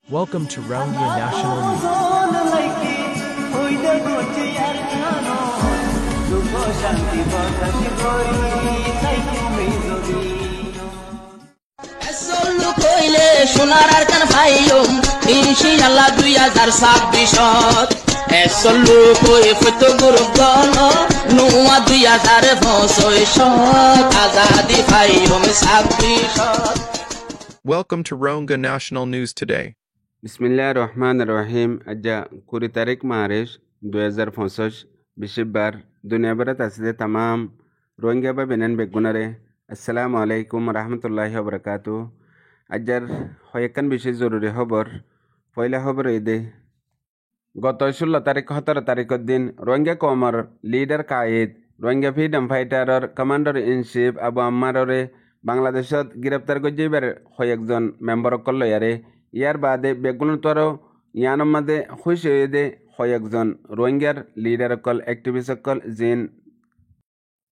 Welcome to Roundia National News. সোনার আর কান ভাইয়ম ইনশাআল্লাহ 2026 এসলু কই ফটো গ্রুপ গল নোয়া 2025 Azadi ভাইয়ম 26 Welcome to Ronga National News Today. বিসমিল্লাহির রহমানির রহিম আজ্জা 20 তারিখ মার্চ 2025 বিশিবার দুনিয়াভরত আছে तमाम রোহিঙ্গা বা বেনান বেগুনারে আসসালামু আলাইকুম রহমতুল্লাহি ওয়া বারাকাতুহু আজ্জার হয়কান বিশেষ জরুরি খবর পয়লা খবর এদে গত 16 তারিখ 17 তারিখের দিন রোহিঙ্গা কমর লিডার কায়েদ রোহিঙ্গা ফ্রিডম ফাইটারর কমান্ডার ইন চিফ আবু আম্মাররে বাংলাদেশত গ্রেপ্তার গজিবার কয়েকজন মেম্বার করল ইয়ার বাদে বেগুনতর ইয়ানোর মাঝে খুশি হয়ে দে কয়েকজন রোহিঙ্গার লিডার অকল অ্যাক্টিভিস্ট অকল জিন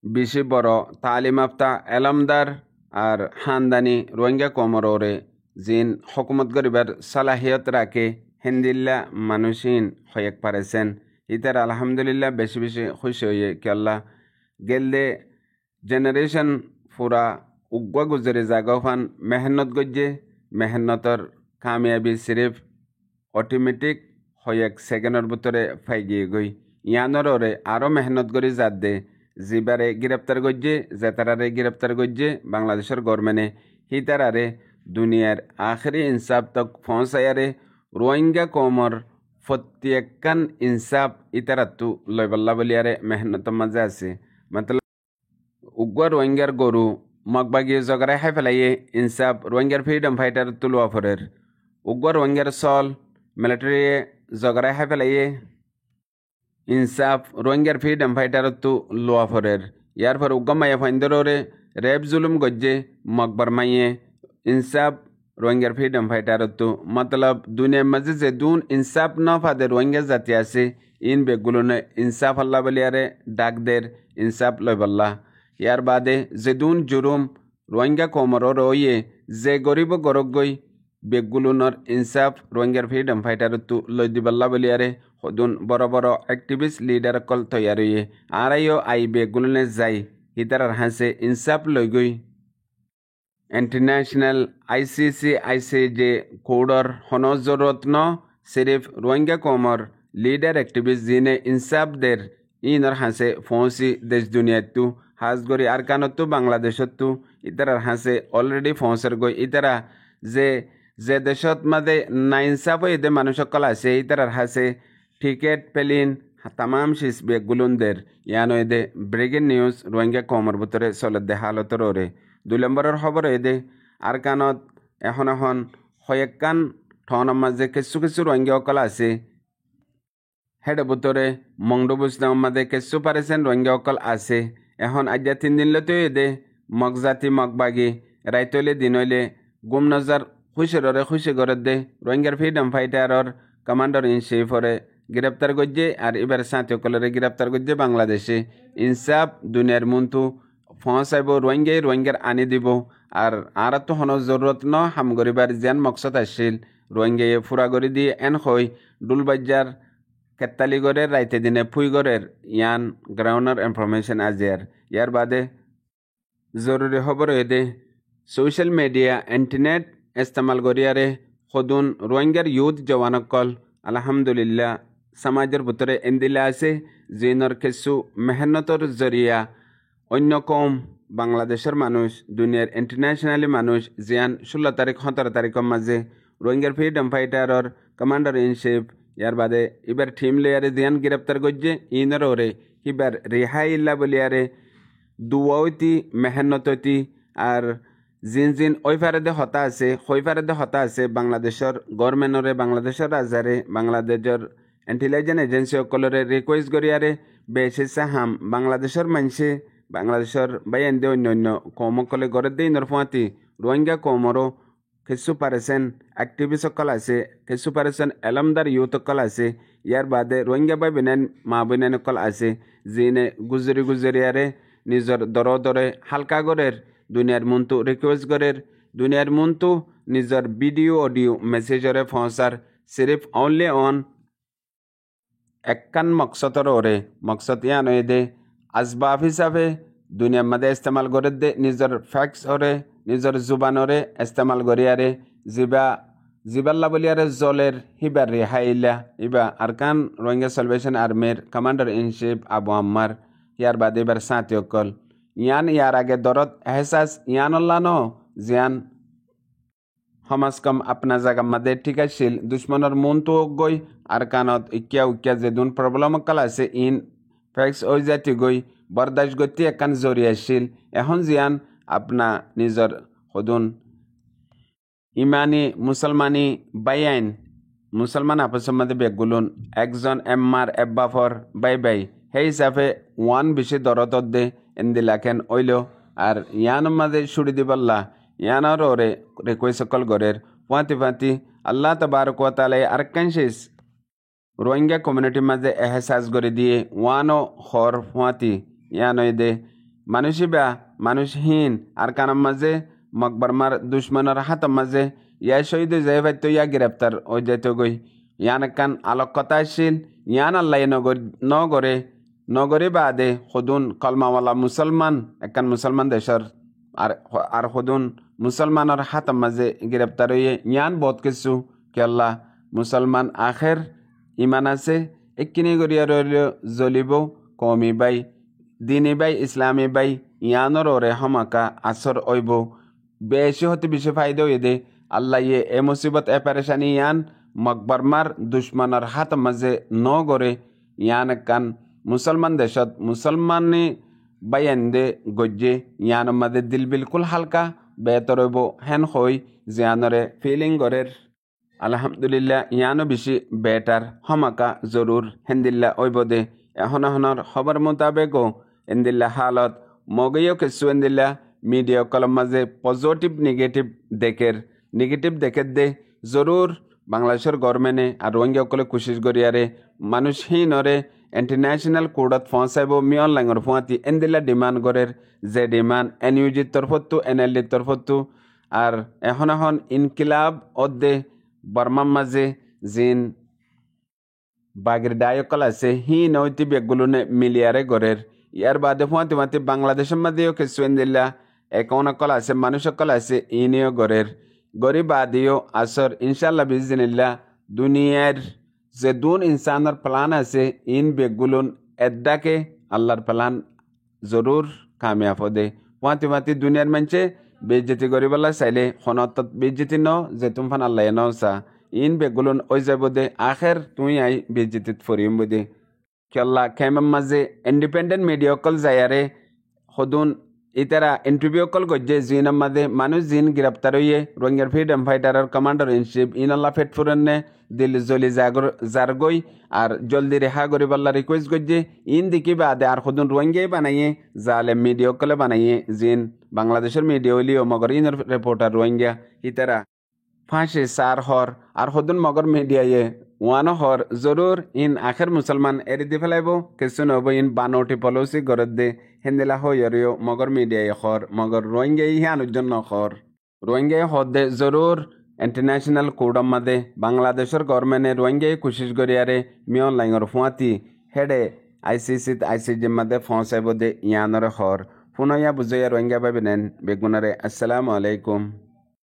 বেশি বড় তালিমাপ্তা এলমদার আর খানদানি রোহিঙ্গা কমরে জিন হকুমত গরিবার সালাহিয়ত রাখে হিন্দিল্লা মানুষিন কয়েক পারেছেন ইতার আলহামদুলিল্লাহ বেশি বেশি খুশি হয়ে কি আল্লাহ গেলদে জেনারেশন পুরা উগ্র গুজরে জাগফান মেহনত গজ্জে মেহনতর কামিয়াবি সিরিফ অটোমেটিক হয়েক সেকেন্ডর ভিতরে ফাই গিয়ে গই ইয়ানরে আরও মেহনত করি যাত দে জিবারে গ্রেপ্তার গজ্জে জেতারারে গ্রেপ্তার গজ্জে বাংলাদেশের গভর্নমেন্টে হিতারারে দুনিয়ার আখরি ইনসাফ তক পৌঁছায়ারে রোহিঙ্গা কমর প্রত্যেকান ইনসাফ ইতারাতু লয়বল্লা বলিয়ারে মেহনতের মাঝে আছে মতলব উগ্র রোহিঙ্গার গরু মগবাগি জগরায় হাই ফেলাইয়ে ইনসাফ রোহিঙ্গার ফ্রিডম ফাইটার তুলুয়া ফরের উগ্র রোহিঙ্গার সল মিলিটারি জগরায় হাই ফেলাইয়ে ইনসাফ রোহিঙ্গার ফ্রিডম ফাইটার তু লুয়া ফরের ইয়ার পর উগ্র মাইয়া ফাইন্দরে রেপ জুলুম গজ্জে মকবর মাইয়ে ইনসাফ রোহিঙ্গার ফ্রিডম ফাইটার তু মতলব দুনিয়ার মাঝে যে দুন ইনসাফ ন ফাদে রোহিঙ্গা জাতি আছে ইন বেগুলো ইনসাফ আল্লাহ বলিয়ারে ডাক দের ইনসাফ লয়বল্লা ইয়ার বাদে যেদুন জুরুম রোহিঙ্গা কমর রয়ে যে গরিব গরক গই বেগুলুনর ইনসাফ রোহিঙ্গার ফ্রিডম ফাইটার তু লই দিবাল্লা বলিয়ারে সদুন বড় বড় অ্যাক্টিভিস্ট লিডার কল তৈয়ার হয়ে আড়াইও আই বেগুলনে যাই হিতারার হাসে ইনসাফ লই গই ইন্টারন্যাশনাল ICC কোডর হন জরুরত ন সিরিফ রোহিঙ্গা কমর লিডার অ্যাক্টিভিস্ট জিনে ইনসাফ দের ইনর হাসে ফৌসি দেশ দুনিয়াতু হাজগরি আরকানতো বাংলাদেশতো ইতারার হাসে অলরেডি ফৌসের গই ইতারা যে যে দেশত মাঝে নাইনসাফ এদে মানুষ সকল আছে ইতারার হাসে টিকেট পেলিন তামাম শিস বেগুলুনদের ইয়ানো এদে ব্রেকিং নিউজ রোহিঙ্গা কমর ভিতরে চলে দে হালতর ওরে 2 নম্বরের খবর এদে আরকানত এখন কয়েককান ঠনের মাঝে কিছু কিছু রোহিঙ্গা সকল আছে হেড ভিতরে মংডুবুসলাম মাঝে কিছু পারেছেন রোহিঙ্গা সকল আছে এখন আজ্জা 3 দিন লতে দে মগজাতি মগবাগি রাইতলে দিনইলে গুম নজর খুশি করে দে রোহিঙ্গার ফ্রিডম ফাইটারর কমান্ডার ইন চিফরে গ্রেপ্তার গজ্জে আর এবার সাথে কলরে গ্রেপ্তার গজ্জে বাংলাদেশে ইনসাফ দুনিয়ার মুন্তু পৌঁছাইব রোহিঙ্গার আনি দিব আর তো হন জরুরত ন হাম গরিবার যেন মকসদ আসছিল রোহিঙ্গায় ফুরা গড়ি দিয়ে এন হই ডুলবাজ্জার কেতালিগড়ের রাইতে দিনে ফুইগড়ের ইয়ান গ্রাউন্ডার ইনফরমেশন আজিয়ার ইয়ার বাদে জরুরি খবর এদে সোশ্যাল মিডিয়া ইন্টারনেট ইস্তেমাল করিয়ারে সদুন রোহিঙ্গার ইউথ জওয়ানকল আলহামদুলিল্লাহ সমাজের ভিতরে এন্দিলা আছে জিনর কিছু মেহনতর জরিয়া অন্য কম বাংলাদেশের মানুষ দুনিয়ার ইন্টারন্যাশনালি মানুষ জিয়ান 16 তারিখ 17 তারিখের মাঝে রোহিঙ্গার ফ্রিডম ফাইটারর কমান্ডার ইন চিফ ইয়ার বাদে এবার টিম লেয়ারে জিয়ান গ্রেপ্তার করছে ইনর ওরে এবার রেহাই ইল্লা বলিয়ারে দুয়াইতি মেহনততি আর জিন ওই ফারেদে হতা আছে বাংলাদেশের গভর্নমেন্টরে বাংলাদেশের রাজারে বাংলাদেশের ইন্টেলিজেন্স এজেন্সি সকলরে রিকোয়েস্ট করিয়ারে বেশি সাহাম বাংলাদেশের মানুষে বাংলাদেশের বাইন্দে অন্য কমকলে গড়ে দিয়ে নরফাতি রোহিঙ্গা কমরও কিছু পারেছেন অ্যাক্টিভিস্ট সকল আছে কিছু পারেছেন এলমদার ইউথ সকল আছে ইয়ার বাদে রোহিঙ্গা বাই বেনেন মা বেনেন সকল আছে জিনে গুজরিয়ারে নিজের দরে হালকা গড়ের দুনিয়ার মন্তু রিকোয়েস্ট গড়ের দুনিয়ার মন্তু নিজর ভিডিও অডিও মেসেজরে পৌঁছার সিরিফ অনলি অন একখান মকসদর ওরে মকসদ ইয়ান হয়ে দে আসবাব হিসাবে দুনিয়ার মধ্যে ইস্তেমাল করে দে নিজের ফ্যাক্স ওরে নিজের জুবান ওরে ইস্তেমাল করিয়ারে জিবাল্লা বলিয়ারে জলের হিবার রেহাইলা ইবা আরকান রোহিঙ্গা সালভেশন আর্মির কমান্ডার ইন চিফ আবু আম্মার ইয়ার বাদে এবার সাথী অকল ইয়ান ইয়ার আগে দরদ এহসাস ইয়ান আল্লাহ ন জিয়ান সমাজ কম আপনা জায়গা মাদে ঠিক আছিল দুশ্মনের মন তো গই আর কানত ইকিয়া যে দুন প্রবলেম কাল আছে ইন ফ্যাক্স ওই জাতি গই বরদাস গতি একান জরি আছিল এখন জিয়ান আপনা নিজর সদুন ইমানি মুসলমানি বাইআইন মুসলমান আপসের মধ্যে বেগুলুন একজন এম্মার এব্বাফর বাই সেই হিসাবে ওয়ান বেশি দরদ দে এন্দি লাখেন ওইল আর ইয়ানোর মাঝে ছুড়ি দিবল্লা ইয়ানোর ওরে রেকই সকল গরের পাঁতি আল্লাহ তবারক ওয়া তাআলা আরকান শেষ রোহিঙ্গা কমিউনিটির মাঝে এহসাস করে দিয়ে ওয়ানো হর পাঁতি ইয়ানই দে মানুষহীন আর কানার মাঝে মকবরমার দুশ্মনের হাতের মাঝে ইয়া শহীদ যাই ভাইতো ইয়া গ্রেপ্তার ওই যেতে গই ইয়ান কান আলোকতা আসছিল ইয়ান আল্লাহ নগরে বাদে সদুন কলমাওয়ালা মুসলমান একান মুসলমান দেশের আর সদুন মুসলমানের হাতের মাঝে গ্রেপ্তার হয়ে ইয়ান বহুত কিছু কে আল্লাহ মুসলমান আখের ইমান আছে একিনি গরিয়া রইল জ্বলিব কমি বাই দিনী বাই ইসলামী বাই ইয়ানোর ওরে হমাকা আসর ওইব বেশি হতে বেশি ফায়দা হয়ে দে আল্লাহ এ মুসিবত এ পেরেশানি ইয়ান মকবরমার দুশ্মনের হাত মাঝে ন গড়ে ইয়ান কান মুসলমান দেশত মুসলমানি বাইন দে গজ্জে ইয়ান মাঝে দিল বিলকুল হালকা বেতর হইব হেন হই জিয়ানরে ফিলিং গরের আলহামদুলিল্লাহ ইয়ানো বেশি বেটার হমাকা জরুর হেন্দিল্লা ওইব দে এহনর খবর মোতাবেকও এন্দিল্লা হালত মগেও কিছু এন্দিল্লা মিডিয়া কলম মাঝে পজিটিভ নেগেটিভ দেখের দে জরুর বাংলাদেশের গভর্নমেন্টে আর রোহিঙ্গা সকলে কোশিশ করিয়ারে মানুষহীনরে ইন্টারন্যাশনাল কোর্টত পৌঁছাইব মিয়ন লাঙর ফুয়াতি এন্দিল্লা ডিমান্ড করের যে ডিমান্ড এনইউজির তরফতো এনএলডির তরফতো আর এখন ইনকিলাব অদ্দে বর্মার মাঝে জিন বাগের ডায়কল আছে হি নৈতি বেগুলোনে মিলিয়ারে গড়ের ইয়ার বাদে ফুয়াতি বাংলাদেশের মধ্যেও কিছু এন্দিল্লা একাউন কল আছে মানুষ কল আছে ইনিও গড়ের গরি বাদিও আসর ইনশাল্লাহ বিজনিল্লাহ দুনিয়ার যে দুন ইনসানের প্লান আছে ইন বেগুলুন এদ্দাকে আল্লাহর প্লান জরুর কামিয়াব দে পাতি দুনিয়ার মানছে বেজ্জতি গরিবাল্লা চাইলে খনত বেজ্জতি ন যে তুমফান আল্লাহ নসা ইন বেগুলুন ওই যাব দে আখের তুই আই বেজ্জতিত ফরিম দে কেল্লা খেমার মাঝে ইন্ডিপেন্ডেন্ট মিডিয়া কল যায়ারে সদুন ইতারা ইন্টারভিউ কল গজ্জে জিনের মাঝে মানুষ জিন গ্রেপ্তার হইয়ে রোহিঙ্গার ফ্রিডম ফাইটারের কমান্ডার ইন চিফ ইনাল্লাহ ফেটফুরনে দিল জলি জারগই আর জলদি রেহা গরিবাল্লা রিকোয়েস্ট গজ্জে ইন দিকি বাদে আর সদুন রোহিঙ্গাই বানাইয়ে জালে মিডিয়া কলে বানাইয়ে জিন বাংলাদেশের মিডিয়া হইলিও মগর ইনের রিপোর্টার রোহিঙ্গা ইতারা ফাঁসে সার হর আর সদুন মগর মিডিয়ায়ে ওয়ানো হর জরুর ইন আখের মুসলমান এরি দি ফেলাইব কিছু নব ইন বানোটি পলসি গরদ দে হেন্দিলা হইয়রিও মগর মিডিয়ায় খর মগর রোহিঙ্গাই হিয়ানোর জন্য খর রোহিঙ্গাই হদ দে জরুর ইন্টারন্যাশনাল কোর্টর মাদে বাংলাদেশের গভর্নমেন্টে রোহিঙ্গাই কোশিশ করিয়ারে মিয়ন লাইঙর ফুয়াতি হেডে আইসিজির মাদে পৌঁছাইব দে ইয়ানরে খর পুনয়া বুঝাইয়া রোহিঙ্গা ভাবি নেন বেগুনারে আসসালামু আলাইকুম।